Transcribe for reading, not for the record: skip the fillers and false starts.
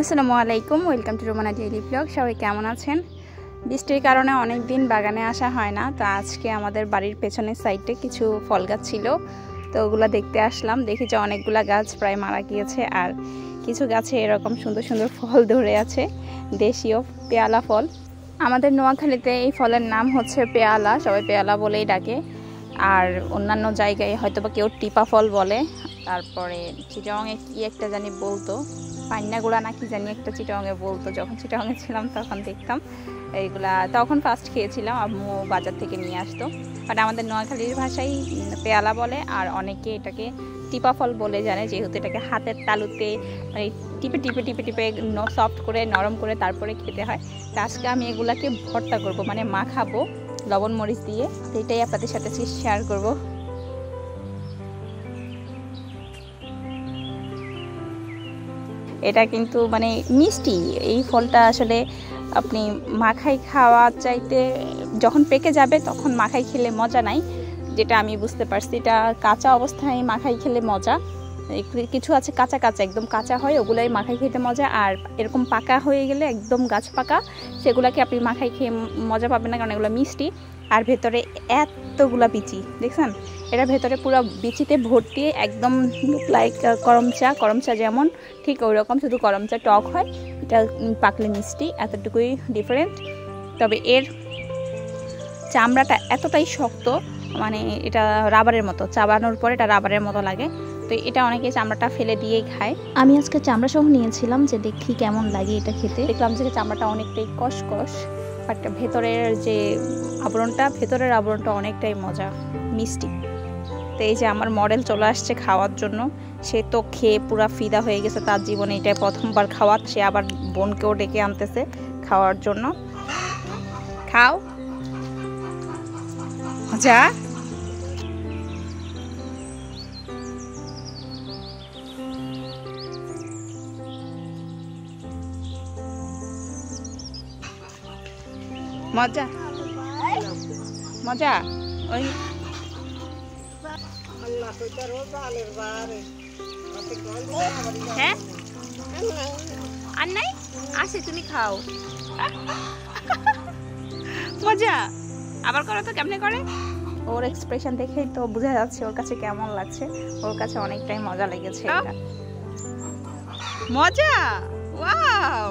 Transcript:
আসসালামু আলাইকুম, welcome to Romana daily blog. সবাই কেমন আছেন? বৃষ্টির কারণে অনেক দিন বাগানে আসা হয় না, তো আজকে আমাদের বাড়ির পেছনের সাইডে কিছু ফল গাছ ছিল, তো ওগুলো দেখতে আসলাম। দেখি যে অনেকগুলা গাছ প্রায় মারা গিয়েছে, আর কিছু গাছে এরকম সুন্দর সুন্দর ফল ধরে আছে, দেশীয় পেয়ালা ফল। আমাদের নোয়াখালীতে এই ফলের নাম হচ্ছে পেয়ালা, সবাই পেয়ালা বলেই ডাকে। আর অন্যান্য জায়গায় হয়তো বা কেউ টিপা ফল বলে। তারপরে চিটাগাংয়ে কি একটা জানি বলতো, পান্নাগুড়া না কি জানি একটা চিটাগাংয়ে বলতো। যখন চিটাগাংয়ে ছিলাম তখন দেখতাম এইগুলা, তখন ফার্স্ট খেয়েছিলাম, আম্মু বাজার থেকে নিয়ে আসতো। বাট আমাদের নোয়াখালীর ভাষায় পেয়ালা বলে, আর অনেকে এটাকে টিপা ফল বলে জানে, যেহেতু এটাকে হাতের তালুতে মানে টিপে টিপে টিপে টিপে সফট করে নরম করে তারপরে খেতে হয়। তো আজকে আমি এগুলাকে ভর্তা করব, মানে মাখাবো লবণ মরিচ দিয়ে। তো এটাই আপনাদের সাথে শেয়ার করব। এটা কিন্তু মানে মিষ্টি, এই ফলটা আসলে আপনি মাখাই খাওয়া চাইতে যখন পেকে যাবে তখন মাখাই খেলে মজা নাই, যেটা আমি বুঝতে পারছি। এটা কাঁচা অবস্থায় মাখাই খেলে মজা, কিছু আছে কাঁচা কাঁচা একদম কাঁচা হয়, ওগুলাই মাখাই খেতে মজা। আর এরকম পাকা হয়ে গেলে একদম গাছ পাকা, সেগুলোকে আপনি মাখাই খেয়ে মজা পাবেন না, কারণ এগুলো মিষ্টি। আর ভেতরে এতগুলা বিচি দেখছেন, এটা ভেতরে পুরো বিচিতে ভর্তি, একদম লাইক করমচা যেমন ঠিক ওই রকম, শুধু করমচা টক হয়, এটা পাকলে মিষ্টি, এতটুকুই ডিফারেন্ট। তবে এর চামড়াটা এতটাই শক্ত, মানে এটা রাবারের মতো, চাবানোর পরে এটা রাবারের মতো লাগে। তো এটা অনেকে চামড়াটা ফেলে দিয়েই খায়। আমি আজকে চামড়া সহ নিয়েছিলাম যে দেখি কেমন লাগে এটা খেতে। দেখলাম যে চামড়াটা অনেকটাই কষকষ, বাট ভেতরের যে ভেতরের আবরণটা অনেকটাই মজা, মিষ্টি। তো এই যে আমার মডেল চলে আসছে খাওয়ার জন্য, সে তো খেয়ে পুরা ফিদা হয়ে গেছে, তার জীবনে এটাই প্রথমবার খাওয়া। সে আবার বোনকেও ডেকে আনতেছে খাওয়ার জন্য। খাও যা। মজা মজা ওই হ্যাঁ আর নাই আসে, তুমি খাও। মজা আবার করো তো, কেমনে করে? ওর এক্সপ্রেশন দেখেই তো বোঝা যাচ্ছে ওর কাছে কেমন লাগছে। ওর কাছে অনেকটাই মজা লেগেছে এটা। মজা, ওয়াও।